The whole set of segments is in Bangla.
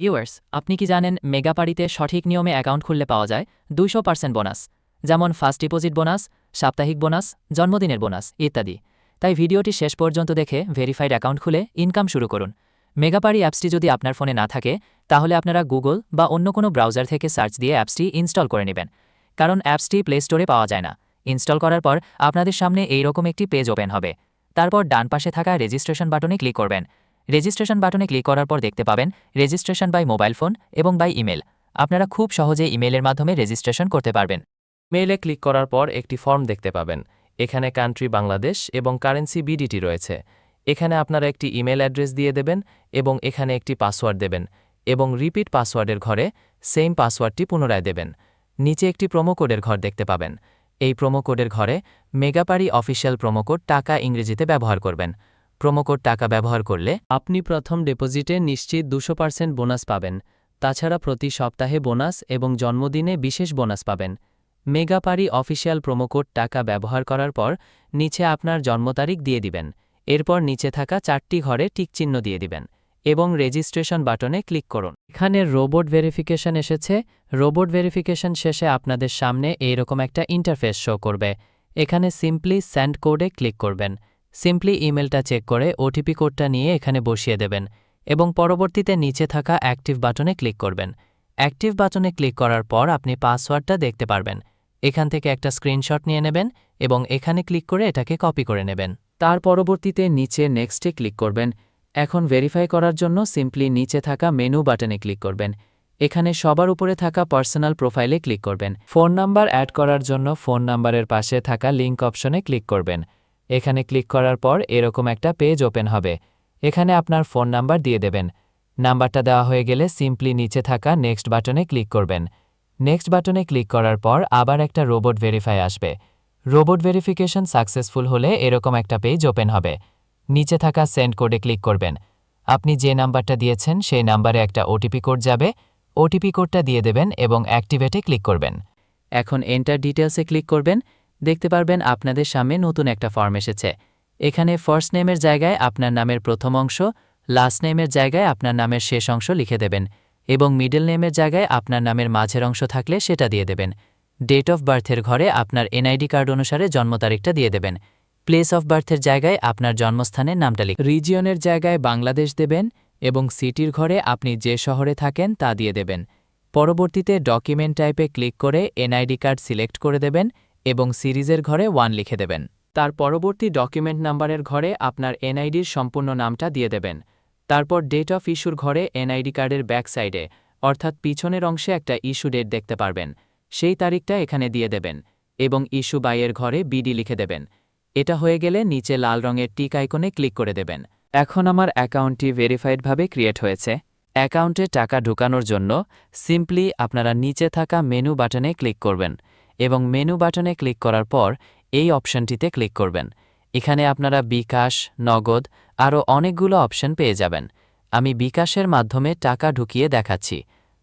ভিউয়ার্স, আপনি কি জানেন মেগাপাড়িতে সঠিক নিয়মে অ্যাকাউন্ট খুললে পাওয়া যায় 200% বোনাস, যেমন ফার্স্ট ডিপোজিট বোনাস, সাপ্তাহিক বোনাস, জন্মদিনের বোনাস ইত্যাদি। তাই ভিডিওটি শেষ পর্যন্ত দেখে ভেরিফাইড অ্যাকাউন্ট খুলে ইনকাম শুরু করুন। মেগাপাড়ি অ্যাপসটি যদি আপনার ফোনে না থাকে, তাহলে আপনারা গুগল বা অন্য কোনো ব্রাউজার থেকে সার্চ দিয়ে অ্যাপসটি ইনস্টল করে নেবেন, কারণ অ্যাপসটি প্লে স্টোরে পাওয়া যায় না। ইনস্টল করার পর আপনাদের সামনে এইরকম একটি পেজ ওপেন হবে। তারপর ডান পাশে থাকা রেজিস্ট্রেশন বাটনে ক্লিক করবেন। রেজিস্ট্রেশন বাটনে ক্লিক করার পর দেখতে পাবেন রেজিস্ট্রেশন বাই মোবাইল ফোন এবং বাই ইমেল। আপনারা খুব সহজে ইমেলের মাধ্যমে রেজিস্ট্রেশন করতে পারবেন। মেইলে ক্লিক করার পর একটি ফর্ম দেখতে পাবেন। এখানে কান্ট্রি বাংলাদেশ এবং কারেন্সি বিডিটি রয়েছে। এখানে আপনারা একটি ইমেল অ্যাড্রেস দিয়ে দেবেন এবং এখানে একটি পাসওয়ার্ড দেবেন এবং রিপিট পাসওয়ার্ডের ঘরে সেম পাসওয়ার্ডটি পুনরায় দেবেন। নিচে একটি প্রোমো কোডের ঘর দেখতে পাবেন। এই প্রোমো কোডের ঘরে মেগাপাড়ি অফিসিয়াল প্রোমো কোড টাকা ইংরেজিতে ব্যবহার করবেন। প্রোমো কোড টাকা ব্যবহার করলে আপনি প্রথম ডিপোজিটে নিশ্চিত 200% বোনাস পাবেন। তাছাড়া প্রতি সপ্তাহে বোনাস এবং জন্মদিনে বিশেষ বোনাস পাবেন। মেগাপাড়ি অফিসিয়াল প্রোমো কোড টাকা ব্যবহার করার পর নিচে আপনার জন্ম তারিখ দিয়ে দিবেন। এরপর নিচে থাকা 4টি ঘরে টিকচিহ্ন দিয়ে দিবেন এবং রেজিস্ট্রেশন বাটনে ক্লিক করুন। এখানে রোবট ভেরিফিকেশন এসেছে। রোবট ভেরিফিকেশন শেষে আপনাদের সামনে এইরকম একটা ইন্টারফেস শো করবে। এখানে সিম্পলি সেন্ড কোডে ক্লিক করবেন। সিম্পলি ইমেলটা চেক করে ওটিপি কোডটা নিয়ে এখানে বসিয়ে দেবেন এবং পরবর্তীতে নিচে থাকা অ্যাক্টিভ বাটনে ক্লিক করবেন। অ্যাক্টিভ বাটনে ক্লিক করার পর আপনি পাসওয়ার্ডটা দেখতে পারবেন। এখান থেকে একটা স্ক্রিনশট নিয়ে নেবেন এবং এখানে ক্লিক করে এটাকে কপি করে নেবেন। তার পরবর্তীতে নিচে নেক্সটে ক্লিক করবেন। এখন ভেরিফাই করার জন্য সিম্পলি নিচে থাকা মেনু বাটনে ক্লিক করবেন। এখানে সবার উপরে থাকা পার্সোনাল প্রোফাইলে ক্লিক করবেন। ফোন নাম্বার অ্যাড করার জন্য ফোন নাম্বারের পাশে থাকা লিঙ্ক অপশনে ক্লিক করবেন। এখানে ক্লিক করার পর এরকম একটা পেজ ওপেন হবে। এখানে আপনার ফোন নাম্বার দিয়ে দেবেন। নাম্বারটা দেওয়া হয়ে গেলে সিম্পলি নিচে থাকা নেক্সট বাটনে ক্লিক করবেন। নেক্সট বাটনে ক্লিক করার পর আবার একটা রোবট ভেরিফাই আসবে। রোবট ভেরিফিকেশন সাকসেসফুল হলে এরকম একটা পেজ ওপেন হবে। নিচে থাকা সেন্ড কোডে ক্লিক করবেন। আপনি যে নাম্বারটা দিয়েছেন সেই নাম্বারে একটা ওটিপি কোড যাবে। ওটিপি কোডটা দিয়ে দেবেন এবং অ্যাক্টিভেটে ক্লিক করবেন। এখন এন্টার ডিটেলসে ক্লিক করবেন। দেখতে পারবেন আপনাদের সামনে নতুন একটা ফর্ম এসেছে। এখানে ফার্স্ট নেমের জায়গায় আপনার নামের প্রথম অংশ, লাস্ট নেমের জায়গায় আপনার নামের শেষ অংশ লিখে দেবেন এবং মিডল নেমের জায়গায় আপনার নামের মাঝের অংশ থাকলে সেটা দিয়ে দেবেন। ডেট অফ বার্থের ঘরে আপনার এনআইডি কার্ড অনুসারে জন্ম তারিখটা দিয়ে দেবেন। প্লেস অফ বার্থের জায়গায় আপনার জন্মস্থানের নামটা লিখে রিজিয়নের জায়গায় বাংলাদেশ দেবেন এবং সিটির ঘরে আপনি যে শহরে থাকেন তা দিয়ে দেবেন। পরবর্তীতে ডকুমেন্ট টাইপে ক্লিক করে এনআইডি কার্ড সিলেক্ট করে দেবেন এবং সিরিজের ঘরে 1 লিখে দেবেন। তার পরবর্তী ডকুমেন্ট নাম্বারের ঘরে আপনার এনআইডির সম্পূর্ণ নামটা দিয়ে দেবেন। তারপর ডেট অফ ইস্যুর ঘরে এনআইডি কার্ডের ব্যাক সাইডে অর্থাৎ পিছনের অংশে একটা ইস্যু ডেট দেখতে পারবেন, সেই তারিখটা এখানে দিয়ে দেবেন এবং ইস্যু বাইয়ের ঘরে বিডি লিখে দেবেন। এটা হয়ে গেলে নিচে লাল রঙের টিক আইকনে ক্লিক করে দেবেন। এখন আমার অ্যাকাউন্টটি ভেরিফাইডভাবে ক্রিয়েট হয়েছে। অ্যাকাউন্টে টাকা ঢোকানোর জন্য সিম্পলি আপনারা নিচে থাকা মেনু বাটনে ক্লিক করবেন এবং মেনু বাটনে ক্লিক করার পর এই অপশনটিতে ক্লিক করবেন। এখানে আপনারা বিকাশ, নগদ আরও অনেকগুলো অপশন পেয়ে যাবেন। আমি বিকাশের মাধ্যমে টাকা ঢুকিয়ে দেখাচ্ছি।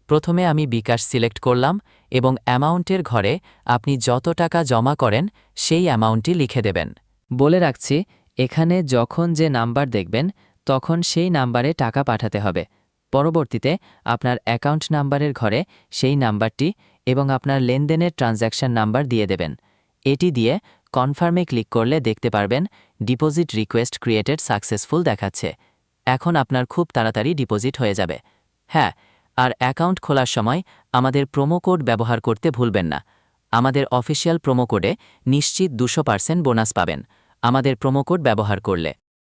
প্রথমে আমি বিকাশ সিলেক্ট করলাম এবং অ্যামাউন্টের ঘরে আপনি যত টাকা জমা করেন সেই অ্যামাউন্টটি লিখে দেবেন। বলে রাখছি, এখানে যখন যে নাম্বার দেখবেন তখন সেই নাম্বারে টাকা পাঠাতে হবে। পরবর্তীতে আপনার অ্যাকাউন্ট নাম্বারের ঘরে সেই নাম্বারটি এবং আপনার লেনদেনের ট্রানজ্যাকশন নাম্বার দিয়ে দেবেন। এটি দিয়ে কনফার্মে ক্লিক করলে দেখতে পারবেন ডিপোজিট রিকোয়েস্ট ক্রিয়েটেড সাকসেসফুল দেখাচ্ছে। এখন আপনার খুব তাড়াতাড়ি ডিপোজিট হয়ে যাবে। হ্যাঁ, আর অ্যাকাউন্ট খোলার সময় আমাদের প্রোমো কোড ব্যবহার করতে ভুলবেন না। আমাদের অফিসিয়াল প্রোমো কোডে নিশ্চিত 200% বোনাস পাবেন আমাদের প্রোমো কোড ব্যবহার করলে।